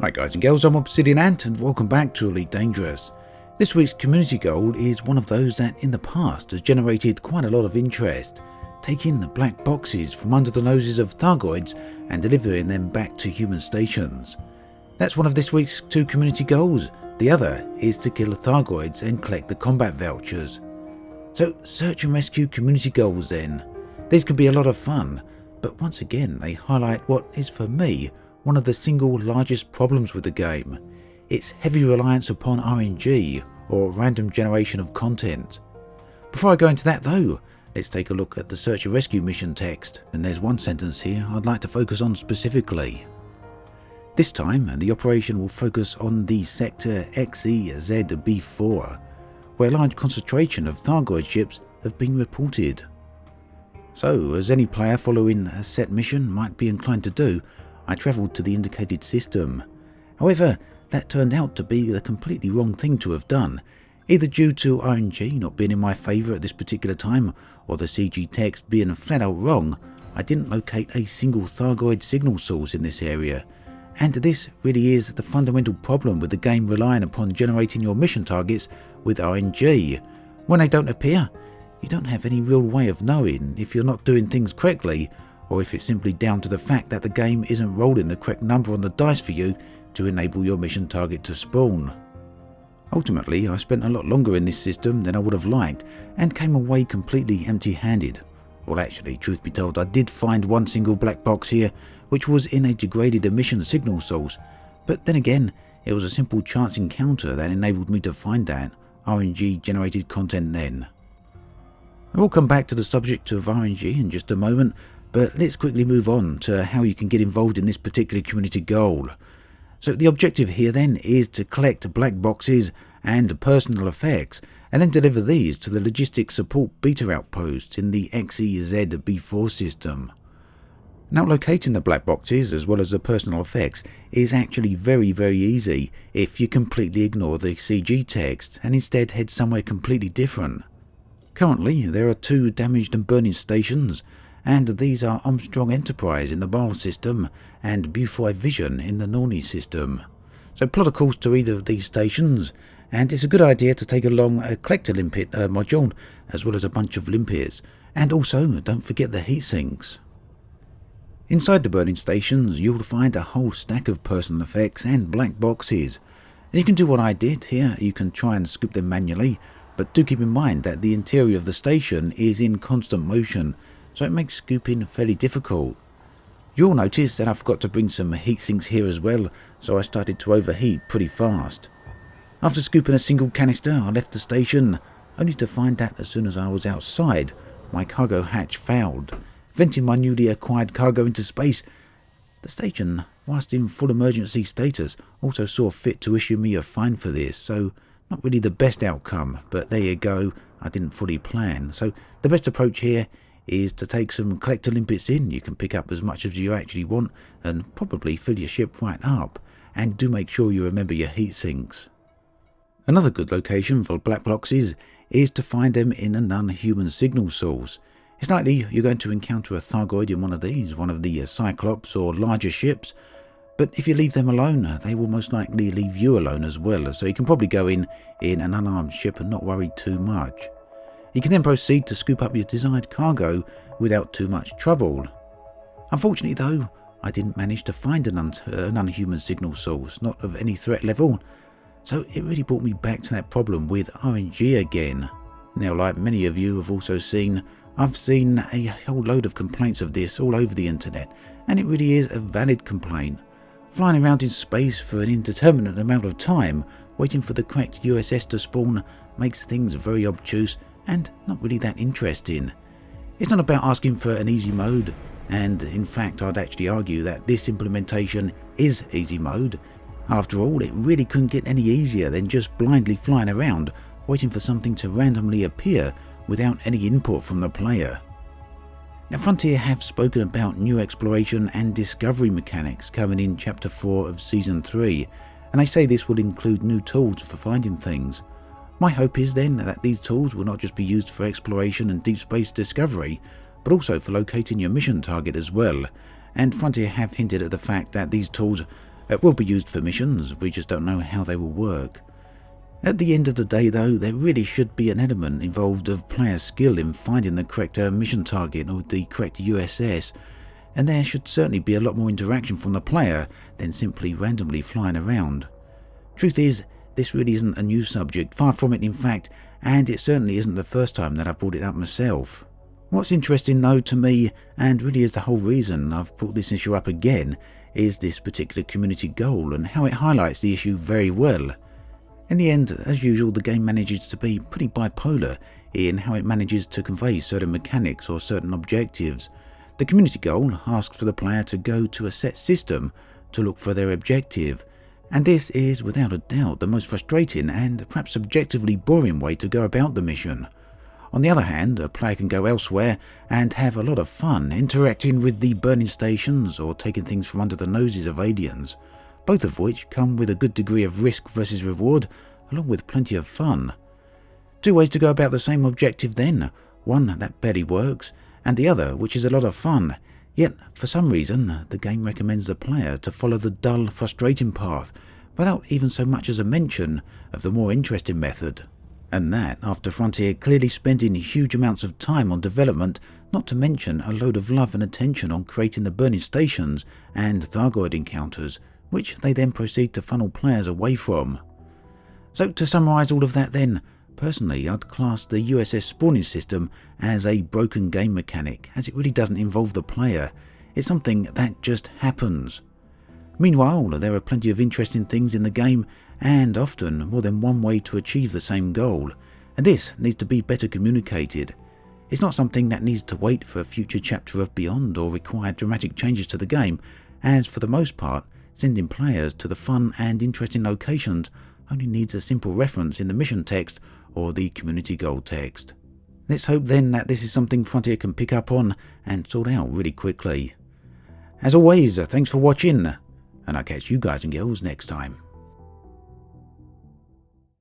Hi guys and girls, I'm Obsidian Ant and welcome back to Elite Dangerous. This week's community goal is one of those that in the past has generated quite a lot of interest, taking the black boxes from under the noses of Thargoids and delivering them back to human stations. That's one of this week's two community goals. The other is to kill Thargoids and collect the combat vouchers. So search and rescue community goals then. These can be a lot of fun, but once again they highlight what is for me one of the single largest problems with the game, its heavy reliance upon RNG, or random generation of content. Before I go into that though, let's take a look at the search and rescue mission text, and there's one sentence here I'd like to focus on specifically. This time the operation will focus on the sector XEZB4, where a large concentration of Thargoid ships have been reported. So, as any player following a set mission might be inclined to do, I travelled to the indicated system. However, that turned out to be the completely wrong thing to have done, either due to RNG not being in my favour at this particular time, or the CG text being flat out wrong. I didn't locate a single Thargoid signal source in this area, and this really is the fundamental problem with the game relying upon generating your mission targets with RNG. When they don't appear, you don't have any real way of knowing if you're not doing things correctly, or if it's simply down to the fact that the game isn't rolling the correct number on the dice for you to enable your mission target to spawn. Ultimately, I spent a lot longer in this system than I would have liked and came away completely empty-handed. Well actually, truth be told, I did find one single black box here, which was in a degraded emission signal source, but then again, it was a simple chance encounter that enabled me to find that RNG generated content then. I will come back to the subject of RNG in just a moment, but let's quickly move on to how you can get involved in this particular community goal. So the objective here then is to collect black boxes and personal effects, and then deliver these to the logistics support beta outposts in the XEZB4 system. Now locating the black boxes as well as the personal effects is actually very easy if you completely ignore the CG text and instead head somewhere completely different. Currently there are two damaged and burning stations, and these are Armstrong Enterprise in the Bornlöf system and Bufoi Vision in the Norni system. So plot a course to either of these stations, and it's a good idea to take along a collector limpet module as well as a bunch of limpets, and also don't forget the heat sinks. Inside the burning stations you'll find a whole stack of personal effects and black boxes. And you can do what I did here, you can try and scoop them manually, but do keep in mind that the interior of the station is in constant motion, so it makes scooping fairly difficult. You'll notice that I forgot to bring some heat sinks here as well, so I started to overheat pretty fast. After scooping a single canister, I left the station, only to find that as soon as I was outside, my cargo hatch failed, venting my newly acquired cargo into space. The station, whilst in full emergency status, also saw fit to issue me a fine for this, so not really the best outcome, but there you go, I didn't fully plan. So the best approach here is to take some collector limpets in. You can pick up as much as you actually want and probably fill your ship right up, and do make sure you remember your heat sinks. Another good location for black boxes is to find them in a non-human signal source. It's likely you're going to encounter a Thargoid in one of these, one of the Cyclops or larger ships, but if you leave them alone, they will most likely leave you alone as well, so you can probably go in an unarmed ship and not worry too much. You can then proceed to scoop up your desired cargo without too much trouble. Unfortunately though, I didn't manage to find an unhuman signal source, not of any threat level, so it really brought me back to that problem with RNG again. Now, like many of you have also seen, I've seen a whole load of complaints of this all over the internet, and it really is a valid complaint. Flying around in space for an indeterminate amount of time, waiting for the correct USS to spawn, makes things very obtuse and not really that interesting. It's not about asking for an easy mode, and in fact I'd actually argue that this implementation is easy mode. After all, it really couldn't get any easier than just blindly flying around, waiting for something to randomly appear without any input from the player. Now Frontier have spoken about new exploration and discovery mechanics coming in Chapter 4 of Season 3, and they say this will include new tools for finding things. My hope is then that these tools will not just be used for exploration and deep space discovery, but also for locating your mission target as well, and Frontier have hinted at the fact that these tools It will be used for missions, we just don't know how they will work. At the end of the day though, there really should be an element involved of player skill in finding the correct mission target or the correct USS, and there should certainly be a lot more interaction from the player than simply randomly flying around. Truth is, this really isn't a new subject, far from it in fact, and it certainly isn't the first time that I've brought it up myself. What's interesting though to me, and really is the whole reason I've brought this issue up again, is this particular community goal and how it highlights the issue very well. In the end, as usual, the game manages to be pretty bipolar in how it manages to convey certain mechanics or certain objectives. The community goal asks for the player to go to a set system to look for their objective, and this is without a doubt the most frustrating and perhaps subjectively boring way to go about the mission. On the other hand, a player can go elsewhere and have a lot of fun interacting with the burning stations or taking things from under the noses of aliens, both of which come with a good degree of risk versus reward, along with plenty of fun. Two ways to go about the same objective then, one that barely works, and the other which is a lot of fun, yet for some reason the game recommends the player to follow the dull, frustrating path, without even so much as a mention of the more interesting method. And that after Frontier clearly spending huge amounts of time on development, not to mention a load of love and attention on creating the burning stations and Thargoid encounters, which they then proceed to funnel players away from. So to summarise all of that then, personally I'd class the USS spawning system as a broken game mechanic, as it really doesn't involve the player. It's something that just happens. Meanwhile, there are plenty of interesting things in the game, and often more than one way to achieve the same goal, and this needs to be better communicated. It's not something that needs to wait for a future chapter of Beyond or require dramatic changes to the game, as for the most part, sending players to the fun and interesting locations only needs a simple reference in the mission text or the community goal text. Let's hope then that this is something Frontier can pick up on and sort out really quickly. As always, thanks for watching, and I'll catch you guys and girls next time.